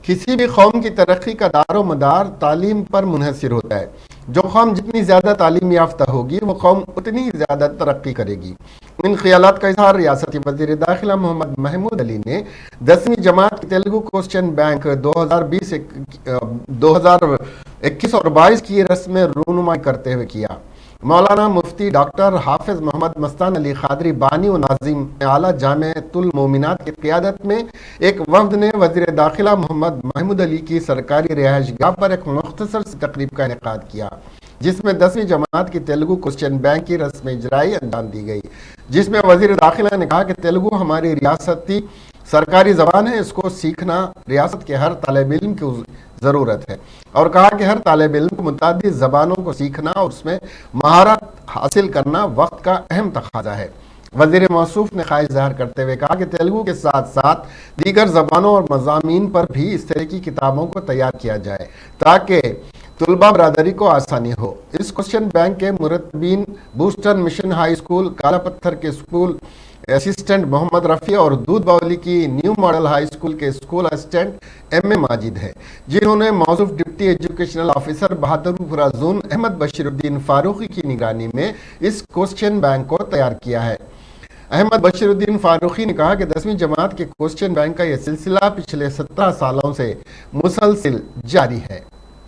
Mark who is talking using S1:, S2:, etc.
S1: کسی بھی قوم کی ترقی کا دار و مدار تعلیم پر منحصر ہوتا ہے۔ جو قوم جتنی زیادہ تعلیم یافتہ ہوگی وہ قوم اتنی زیادہ ترقی کرے گی۔ ان خیالات کا اظہار ریاستی وزیر داخلہ محمد محمود علی نے 10ویں جماعت کی تیلگو کوسچن بینک 2021 اور 22 کی رسم رونمائی کرتے ہوئے کیا۔ مولانا مفتی ڈاکٹر حافظ محمد مستان علی قادری بانی و ناظم اعلیٰ جامعۃ المومنات کی قیادت میں ایک وفد نے وزیر داخلہ محمد محمود علی کی سرکاری رہائش گاہ پر ایک مختصر سی تقریب کا انعقاد کیا، جس میں 10ویں جماعت کی تیلگو کوسچن بینک کی رسم اجرائی انجام دی گئی، جس میں وزیر داخلہ نے کہا کہ تیلگو ہماری ریاستی سرکاری زبان ہے، اس کو سیکھنا ریاست کے ہر طالب علم کی ضرورت ہے، اور کہا کہ ہر طالب علم کو متعدد زبانوں کو سیکھنا اور اس میں مہارت حاصل کرنا وقت کا اہم تقاضا ہے۔ وزیر موصوف نے خواہش ظاہر کرتے ہوئے کہا کہ تیلگو کے ساتھ ساتھ دیگر زبانوں اور مضامین پر بھی اس طرح کی کتابوں کو تیار کیا جائے تاکہ طلبہ برادری کو آسانی ہو۔ اس کوسچن بینک کے مرتبین بوسٹن مشن ہائی اسکول، کالا پتھر کے اسکول اسسٹنٹ محمد رفیع اور دودھ باولی کی نیو ماڈل ہائی اسکول کے اسکول اسسٹنٹ ایم اے ماجد ہے، جنہوں نے موصوف ڈپٹی ایجوکیشنل آفیسر بہادر پورہ زون احمد بشیر الدین فاروقی کی نگرانی میں اس کوسچن بینک کو تیار کیا ہے۔ احمد بشیر الدین فاروقی نے کہا کہ 10ویں جماعت کے کوسچن بینک کا یہ سلسلہ پچھلے 17 سالوں سے مسلسل جاری ہے۔